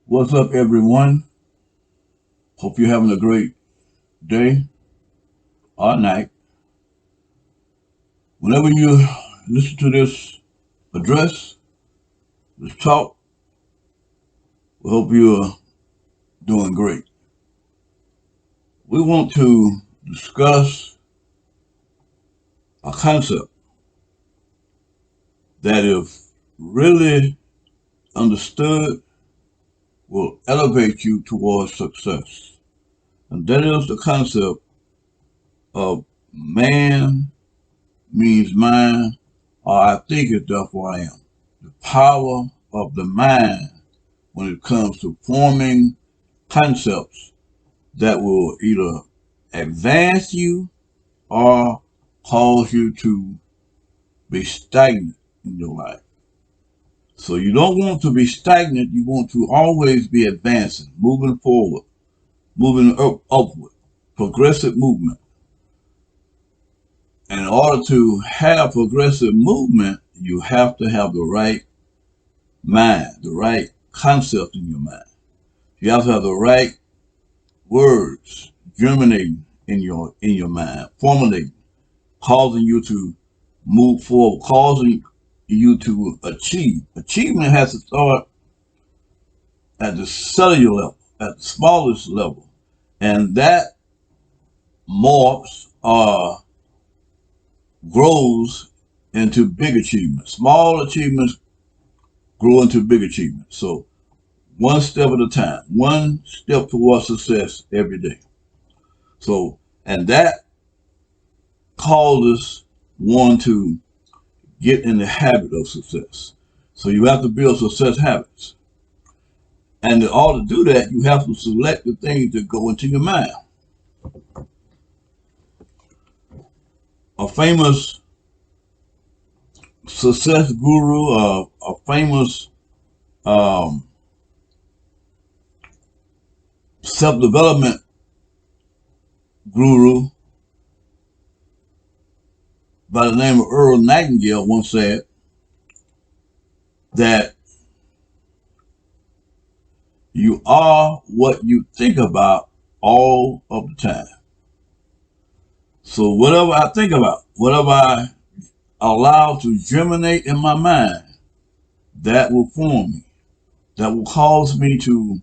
What's up, everyone? Hope you're having a great day or night. Whenever you listen to this address, this talk, we hope you're doing great. We want to discuss a concept that, if really understood, will elevate you towards success. And that is the concept of man means mind, or I think it, therefore I am. The power of the mind when it comes to forming concepts that will either advance you or cause you to be stagnant in your life. So you don't want to be stagnant. You want to always be advancing, moving forward, moving upward, progressive movement. And in order to have progressive movement, you have to have the right mind, the right concept in your mind. You have to have the right words germinating in your mind, formulating, causing you to move forward, causing you to achieve. Achievement has to start at the cellular level, at the smallest level, and that morphs or grows into big achievements. Small achievements grow into big achievements. So one step at a time, one step towards success every day. So, and that causes one to get in the habit of success. So you have to build success habits. And in order to do that, you have to select the things that go into your mind. A famous success guru, a famous self-development guru by the name of Earl Nightingale once said that you are what you think about all of the time. So whatever I think about, whatever I allow to germinate in my mind, that will form me. That will cause me to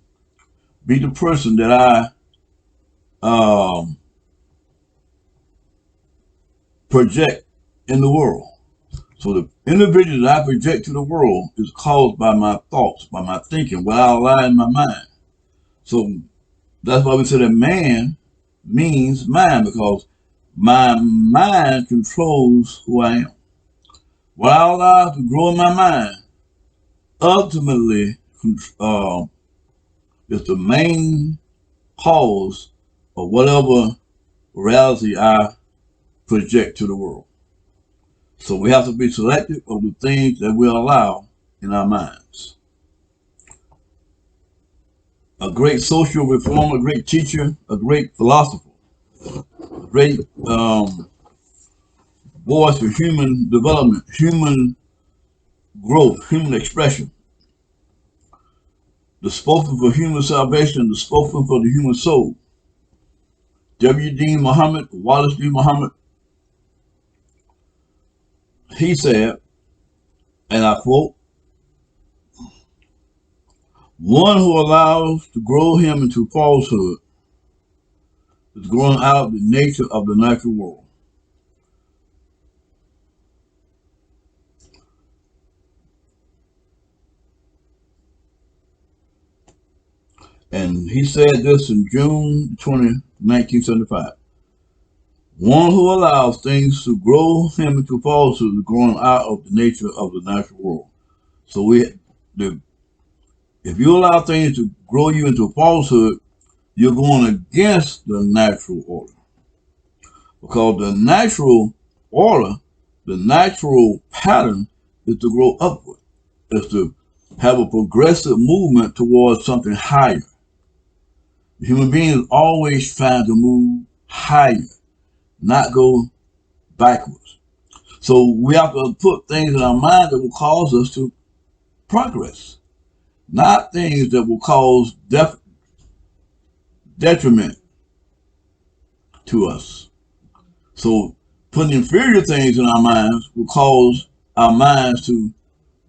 be the person that I project in the world. So the individual that I project to the world is caused by my thoughts, by my thinking, what I allow in my mind. So that's why we say that man means mind, because my mind controls who I am. What I allow to grow in my mind ultimately is the main cause of whatever reality I project to the world. So we have to be selective of the things that we allow in our minds. A great social reformer, a great teacher, a great philosopher, a great voice for human development, human growth, human expression, the spokesman for human salvation, the spokesman for the human soul. W. D. Muhammad, Wallace D. Muhammad, he said, and I quote, "One who allows to grow him into falsehood is growing out the nature of the natural world." And he said this in June 20, 1975. One who allows things to grow him into falsehood is growing out of the nature of the natural world. So if you allow things to grow you into falsehood, you're going against the natural order. Because the natural order, the natural pattern is to grow upward, is to have a progressive movement towards something higher. The human being is always trying to move higher, not go backwards. So we have to put things in our mind that will cause us to progress. not things that will cause detriment to us. So putting inferior things in our minds will cause our minds to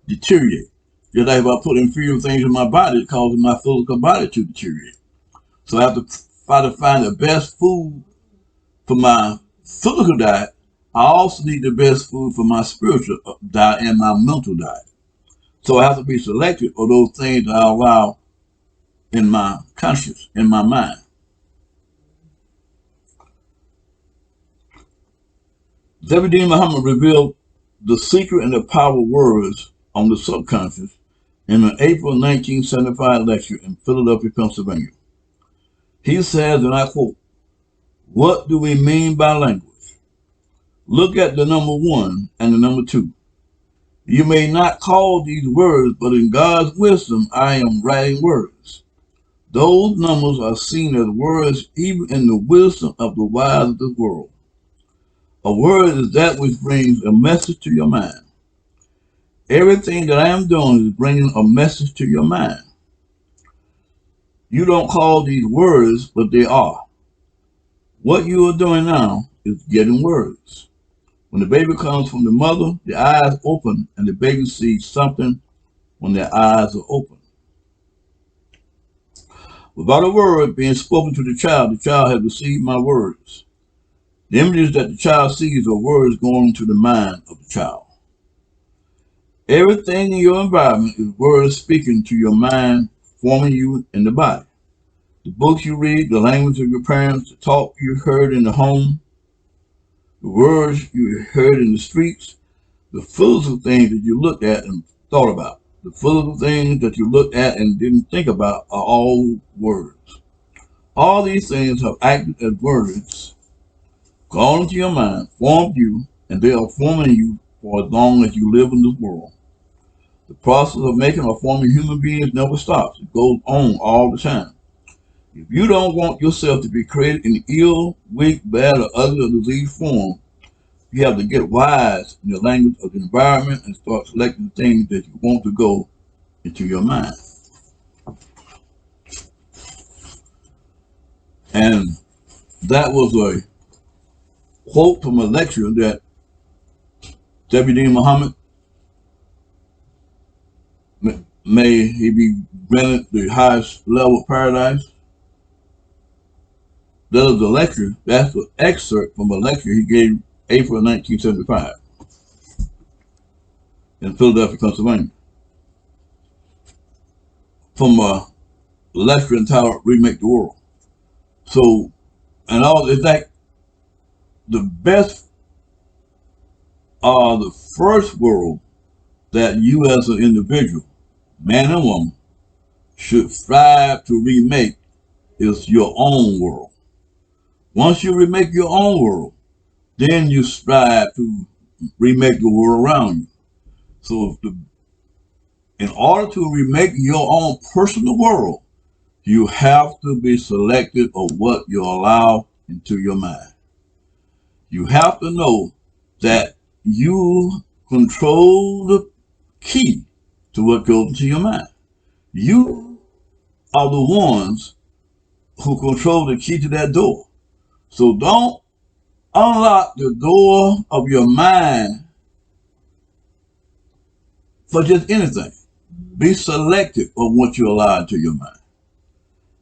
deteriorate. Just like if I put inferior things in my body, it causes my physical body to deteriorate. So I have to try to find the best food for my physical diet. I also need the best food for my spiritual diet and my mental diet. So I have to be selective of those things that I allow in my conscience, in my mind. W.D. Muhammad revealed the secret and the power of words on the subconscious in an April 1975 lecture in Philadelphia, Pennsylvania. He says, and I quote, "What do we mean by language? Look at the number 1 and the number 2. You may not call these words, but in God's wisdom, I am writing words. Those numbers are seen as words even in the wisdom of the wise of the world. A word is that which brings a message to your mind. Everything that I am doing is bringing a message to your mind. You don't call these words, but they are. What you are doing now is getting words. When the baby comes from the mother, the eyes open and the baby sees something when their eyes are open. Without a word being spoken to the child has received my words. The images that the child sees are words going to the mind of the child. Everything in your environment is words speaking to your mind, forming you in the body. The books you read, the language of your parents, the talk you heard in the home, the words you heard in the streets, the physical things that you looked at and thought about. The physical things that you looked at and didn't think about are all words. All these things have acted as words, gone into your mind, formed you, and they are forming you for as long as you live in this world. The process of making or forming human beings never stops. It goes on all the time. If you don't want yourself to be created in ill, weak, bad, or other disease form, you have to get wise in the language of the environment and start selecting things that you want to go into your mind. And that was a quote from a lecture that W.D. Muhammad, may he be granted the highest level of paradise. That is a lecture. That's an excerpt from a lecture he gave April 1975 in Philadelphia, Pennsylvania, from a lecture entitled "Remake the World." So, and all it's like the best, the first world that you as an individual, man and woman, should strive to remake is your own world. Once you remake your own world, then you strive to remake the world around you. So in order to remake your own personal world, you have to be selective of what you allow into your mind. You have to know that you control the key to what goes into your mind. You are the ones who control the key to that door. So don't unlock the door of your mind for just anything. Be selective of what you allow into your mind.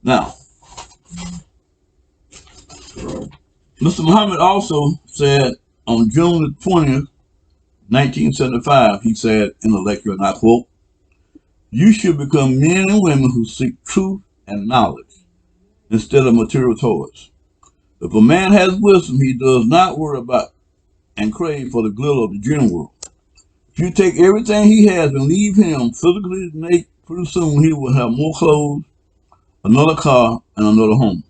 Now, Mr. Muhammad also said on June the 20th, 1975, he said in a lecture, and I quote, "You should become men and women who seek truth and knowledge instead of material toys. If a man has wisdom, he does not worry about and crave for the glitter of the dream world. If you take everything he has and leave him physically naked, pretty soon he will have more clothes, another car, and another home.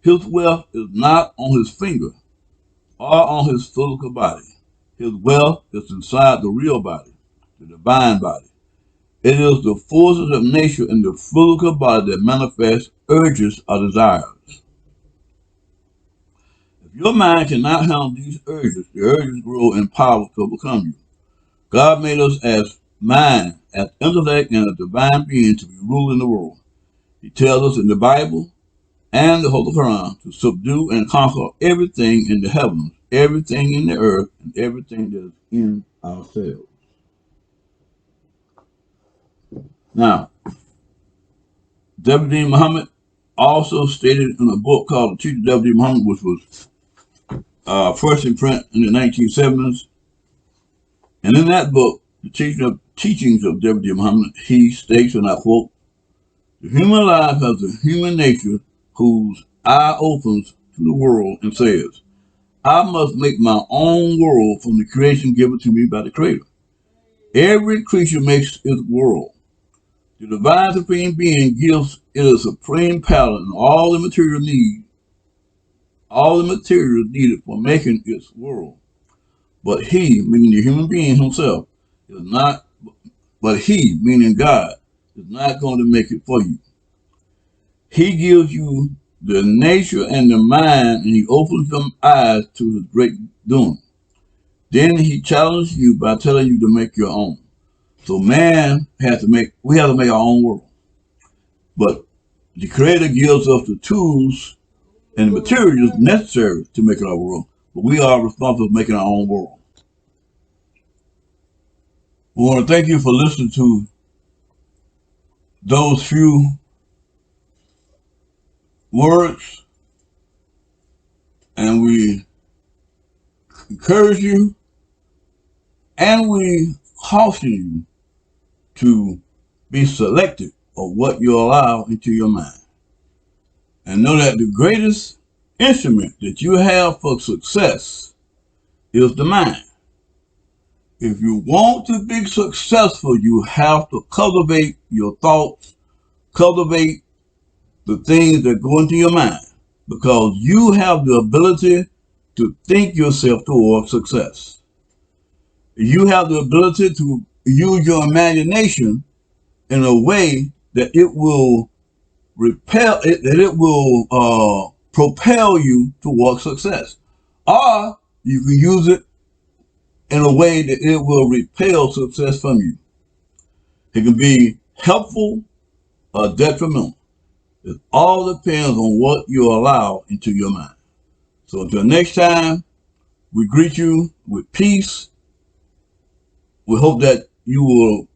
His wealth is not on his finger or on his physical body. His wealth is inside the real body, the divine body. It is the forces of nature in the physical body that manifest urges or desires. If your mind cannot handle these urges, the urges grow in power to overcome you. God made us as mind as intellect and a divine being to be ruling the world. He tells us in the Bible and the Holy Quran to subdue and conquer everything in the heavens, everything in the earth, and everything that is in ourselves. Now, W.D. Muhammad also stated in a book called The Teacher W.D. Muhammad, which was first in print in the 1970s. And in that book, The Teachings of W.D. Muhammad, he states, and I quote, "The human life has a human nature whose eye opens to the world and says, I must make my own world from the creation given to me by the Creator. Every creature makes its world. The divine supreme being gives it a supreme power and all the materials needed for making its world. But he, meaning the human being himself, is not, but he, meaning God, is not going to make it for you. He gives you the nature and the mind, and he opens your eyes to his great doing. Then he challenges you by telling you to make your own. So we have to make our own world. But the Creator gives us the tools and the materials necessary to make our world. But we are responsible for making our own world. We want to thank you for listening to those few words, and we encourage you and we caution you to be selective of what you allow into your mind. And know that the greatest instrument that you have for success is the mind. If you want to be successful, you have to cultivate your thoughts, cultivate the things that go into your mind, because you have the ability to think yourself towards success. You have the ability to use your imagination in a way that it will propel you towards success. Or you can use it in a way that it will repel success from you. It can be helpful or detrimental. It all depends on what you allow into your mind. So until next time, we greet you with peace. We hope that you will